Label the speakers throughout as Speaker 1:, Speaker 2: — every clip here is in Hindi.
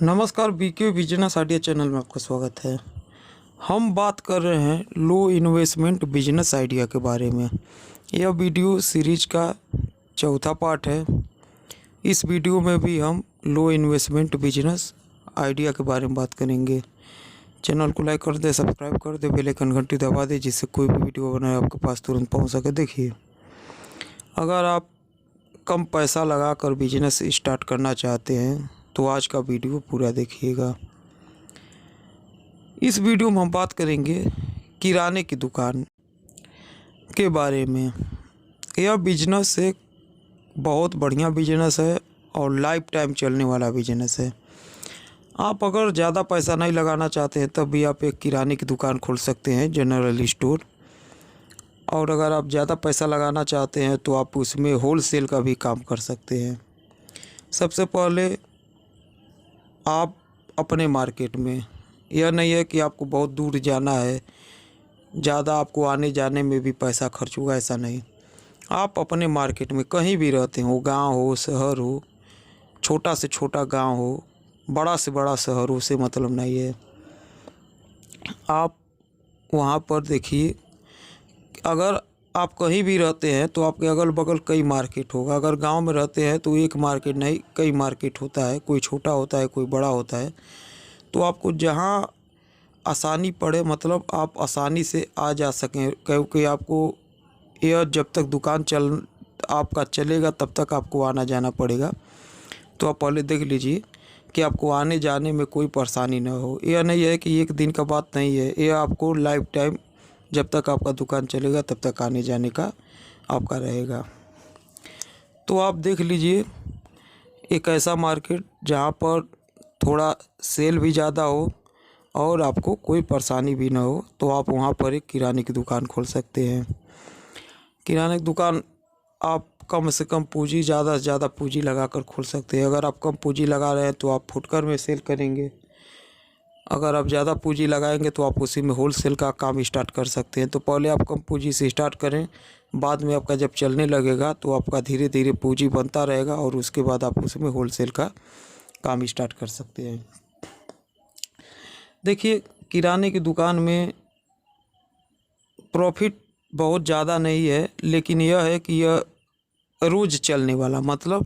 Speaker 1: नमस्कार, बीके बिजनेस आइडिया चैनल में आपका स्वागत है। हम बात कर रहे हैं लो इन्वेस्टमेंट बिजनेस आइडिया के बारे में। यह वीडियो सीरीज का चौथा पार्ट है। इस वीडियो में भी हम लो इन्वेस्टमेंट बिजनेस आइडिया के बारे में बात करेंगे। चैनल को लाइक कर दे, सब्सक्राइब कर दे, बेल आइकन घंटी दबा दे, जिससे कोई भी वीडियो बनाए आपके पास तुरंत पहुंच सके। देखिए, अगर आप कम पैसा लगा कर बिजनेस स्टार्ट करना चाहते हैं तो आज का वीडियो पूरा देखिएगा। इस वीडियो में हम बात करेंगे किराने की दुकान के बारे में। यह बिजनेस एक बहुत बढ़िया बिजनेस है और लाइफ टाइम चलने वाला बिजनेस है। आप अगर ज़्यादा पैसा नहीं लगाना चाहते हैं तब भी आप एक किराने की दुकान खोल सकते हैं, जनरल स्टोर। और अगर आप ज़्यादा पैसा लगाना चाहते हैं तो आप उसमें होलसेल का भी काम कर सकते हैं। सबसे पहले आप अपने मार्केट में, यह नहीं है कि आपको बहुत दूर जाना है, ज़्यादा आपको आने जाने में भी पैसा खर्च होगा, ऐसा नहीं। आप अपने मार्केट में कहीं भी रहते हो, गांव हो, शहर हो, छोटा से छोटा गांव हो, बड़ा से बड़ा शहर हो, से मतलब नहीं है। आप वहां पर देखिए, अगर आप कहीं भी रहते हैं तो आपके अगल बगल कई मार्केट होगा। अगर गांव में रहते हैं तो एक मार्केट नहीं, कई मार्केट होता है, कोई छोटा होता है, कोई बड़ा होता है। तो आपको जहां आसानी पड़े, मतलब आप आसानी से आ जा सकें, क्योंकि आपको यह जब तक दुकान आपका चलेगा तब तक आपको आना जाना पड़ेगा। तो आप पहले देख लीजिए कि आपको आने जाने में कोई परेशानी ना हो। यह नहीं है कि एक दिन का बात नहीं है, यह आपको लाइफ टाइम जब तक आपका दुकान चलेगा तब तक आने जाने का आपका रहेगा। तो आप देख लीजिए एक ऐसा मार्केट जहाँ पर थोड़ा सेल भी ज़्यादा हो और आपको कोई परेशानी भी ना हो, तो आप वहाँ पर एक किराने की दुकान खोल सकते हैं। किराने की दुकान आप कम से कम पूंजी, ज़्यादा से ज़्यादा पूंजी लगाकर खोल सकते हैं। अगर आप कम पूंजी लगा रहे हैं तो आप फुटकर में सेल करेंगे। अगर आप ज़्यादा पूंजी लगाएंगे तो आप उसी में होलसेल का काम स्टार्ट कर सकते हैं। तो पहले आप कम पूंजी से स्टार्ट करें, बाद में आपका जब चलने लगेगा तो आपका धीरे धीरे पूंजी बनता रहेगा और उसके बाद आप उसमें होलसेल का काम स्टार्ट कर सकते हैं। देखिए, किराने की दुकान में प्रॉफिट बहुत ज़्यादा नहीं है, लेकिन यह है कि यह रोज़ चलने वाला, मतलब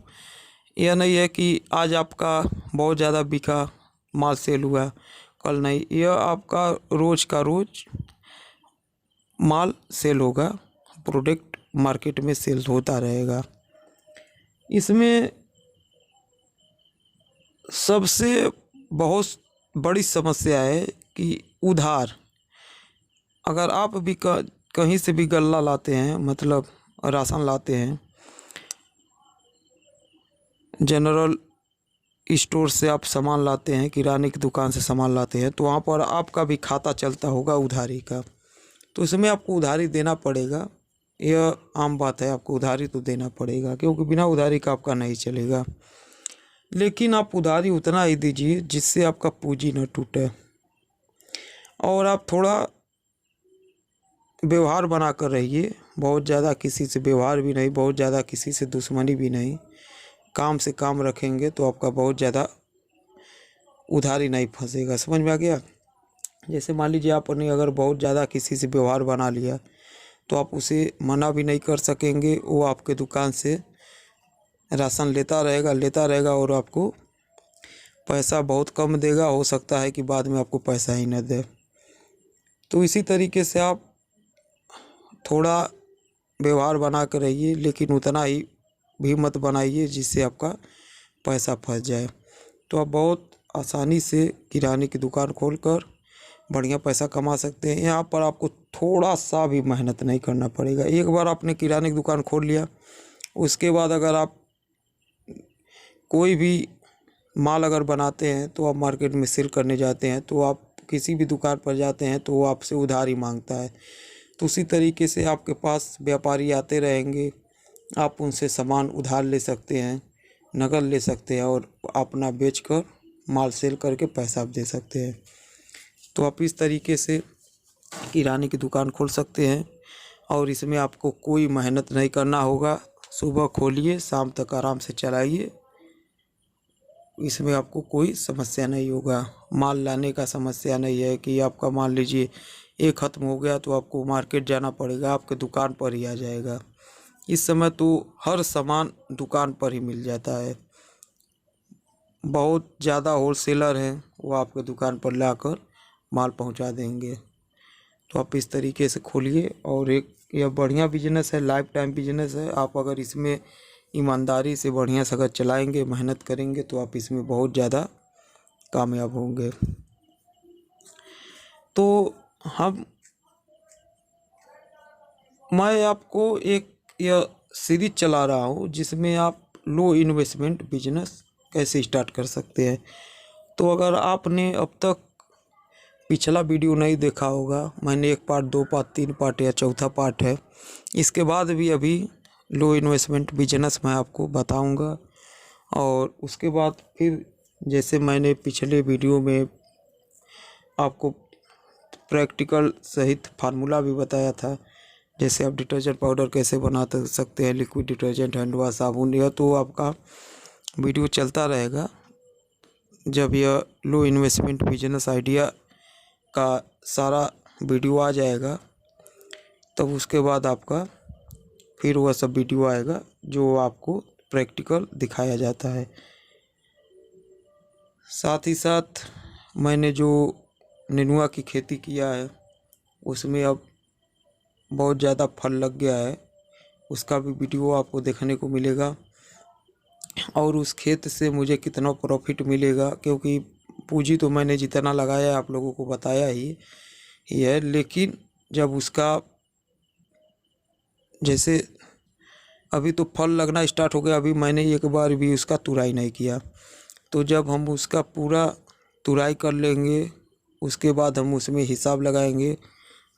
Speaker 1: यह नहीं है कि आज आपका बहुत ज़्यादा बिका, माल सेल हुआ, कल नहीं। यह आपका रोज़ का रोज़ माल सेल होगा, प्रोडक्ट मार्केट में सेल होता रहेगा। इसमें सबसे बहुत बड़ी समस्या है कि उधार। अगर आप भी कहीं से भी गल्ला लाते हैं, मतलब राशन लाते हैं, जनरल स्टोर से आप सामान लाते हैं, किराने की दुकान से सामान लाते हैं, तो वहाँ पर आपका भी खाता चलता होगा उधारी का। तो इसमें आपको उधारी देना पड़ेगा, यह आम बात है, आपको उधारी तो देना पड़ेगा, क्योंकि बिना उधारी का आपका नहीं चलेगा। लेकिन आप उधारी उतना ही दीजिए जिससे आपका पूंजी न टूटे, और आप थोड़ा व्यवहार बना कर रहिए। बहुत ज़्यादा किसी से व्यवहार भी नहीं, बहुत ज़्यादा किसी से दुश्मनी भी नहीं। काम से काम रखेंगे तो आपका बहुत ज़्यादा उधारी नहीं फंसेगा। समझ में आ गया? जैसे मान लीजिए आपने अगर बहुत ज़्यादा किसी से व्यवहार बना लिया तो आप उसे मना भी नहीं कर सकेंगे। वो आपके दुकान से राशन लेता रहेगा और आपको पैसा बहुत कम देगा। हो सकता है कि बाद में आपको पैसा ही न दे। तो इसी तरीके से आप थोड़ा व्यवहार बना कर रहिए, लेकिन उतना ही भी मत बनाइए जिससे आपका पैसा फंस जाए। तो आप बहुत आसानी से किराने की दुकान खोलकर बढ़िया पैसा कमा सकते हैं। यहाँ पर आपको थोड़ा सा भी मेहनत नहीं करना पड़ेगा। एक बार आपने किराने की दुकान खोल लिया, उसके बाद अगर आप कोई भी माल अगर बनाते हैं तो आप मार्केट में सेल करने जाते हैं, तो आप किसी भी दुकान पर जाते हैं तो वो आपसे उधारी मांगता है। तो उसी तरीके से आपके पास व्यापारी आते रहेंगे, आप उनसे सामान उधार ले सकते हैं, नकद ले सकते हैं और अपना बेचकर माल सेल करके पैसा आप दे सकते हैं। तो आप इस तरीके से किराने की दुकान खोल सकते हैं और इसमें आपको कोई मेहनत नहीं करना होगा। सुबह खोलिए, शाम तक आराम से चलाइए इसमें आपको कोई समस्या नहीं होगा। माल लाने का समस्या नहीं है कि आपका मान लीजिए ये ख़त्म हो गया तो आपको मार्केट जाना पड़ेगा, आपके दुकान पर ही आ जाएगा। इस समय तो हर सामान दुकान पर ही मिल जाता है। बहुत ज़्यादा होलसेलर हैं, वो आपके दुकान पर लाकर माल पहुंचा देंगे। तो आप इस तरीके से खोलिए और एक यह बढ़िया बिजनेस है, लाइफ टाइम बिजनेस है। आप अगर इसमें ईमानदारी से बढ़िया से अगर चलाएंगे, मेहनत करेंगे तो आप इसमें बहुत ज़्यादा कामयाब होंगे। तो मैं आपको एक यह सीरीज चला रहा हूँ जिसमें आप लो इन्वेस्टमेंट बिजनेस कैसे स्टार्ट कर सकते हैं। तो अगर आपने अब तक पिछला वीडियो नहीं देखा होगा, मैंने 1 पार्ट 2 पार्ट 3 पार्ट या चौथा पार्ट है, इसके बाद भी अभी लो इन्वेस्टमेंट बिजनेस मैं आपको बताऊंगा। और उसके बाद फिर जैसे मैंने पिछले वीडियो में आपको प्रैक्टिकल सहित फार्मूला भी बताया था, जैसे आप डिटर्जेंट पाउडर कैसे बना सकते हैं, लिक्विड डिटर्जेंट, हैंड वॉश, साबुन, यह तो आपका वीडियो चलता रहेगा। जब यह लो इन्वेस्टमेंट बिजनेस आइडिया का सारा वीडियो आ जाएगा तब उसके बाद आपका फिर वह सब वीडियो आएगा जो आपको प्रैक्टिकल दिखाया जाता है। साथ ही साथ मैंने जो नेनुआ की खेती किया है उसमें अब बहुत ज़्यादा फल लग गया है, उसका भी वीडियो आपको देखने को मिलेगा। और उस खेत से मुझे कितना प्रॉफिट मिलेगा, क्योंकि पूंजी तो मैंने जितना लगाया है आप लोगों को बताया ही है, लेकिन जब उसका जैसे अभी तो फल लगना स्टार्ट हो गया, अभी मैंने एक बार भी उसका तुराई नहीं किया। तो जब हम उसका पूरा तुराई कर लेंगे उसके बाद हम उसमें हिसाब लगाएंगे,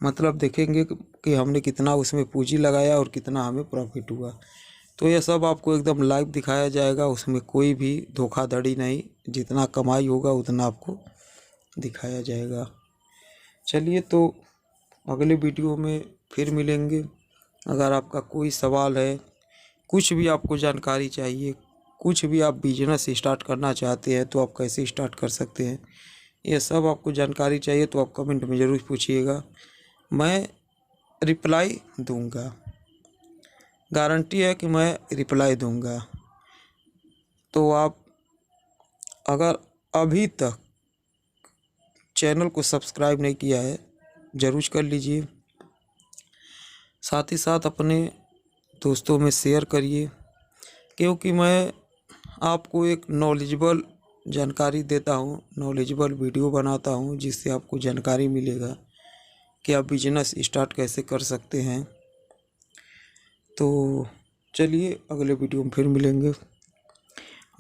Speaker 1: मतलब देखेंगे कि हमने कितना उसमें पूंजी लगाया और कितना हमें प्रॉफिट हुआ। तो यह सब आपको एकदम लाइव दिखाया जाएगा, उसमें कोई भी धोखाधड़ी नहीं, जितना कमाई होगा उतना आपको दिखाया जाएगा। चलिए, तो अगले वीडियो में फिर मिलेंगे। अगर आपका कोई सवाल है, कुछ भी आपको जानकारी चाहिए, कुछ भी आप बिजनेस स्टार्ट करना चाहते हैं तो आप कैसे स्टार्ट कर सकते हैं, ये सब आपको जानकारी चाहिए तो आप कमेंट में ज़रूर पूछिएगा, मैं रिप्लाई दूंगा। गारंटी है कि मैं रिप्लाई दूंगा। तो आप अगर अभी तक चैनल को सब्सक्राइब नहीं किया है ज़रूर कर लीजिए। साथ ही साथ अपने दोस्तों में शेयर करिए, क्योंकि मैं आपको एक नॉलेजेबल जानकारी देता हूँ, नॉलेजेबल वीडियो बनाता हूँ जिससे आपको जानकारी मिलेगा कि आप बिजनेस स्टार्ट कैसे कर सकते हैं। तो चलिए, अगले वीडियो में फिर मिलेंगे।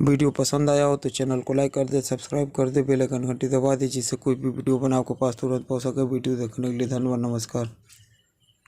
Speaker 1: वीडियो पसंद आया हो तो चैनल को लाइक कर दे, सब्सक्राइब कर दे, बेल आइकन घंटी दबा दे, जिससे कोई भी वीडियो बना आपके पास तुरंत पहुँच सके। वीडियो देखने के लिए धन्यवाद, नमस्कार।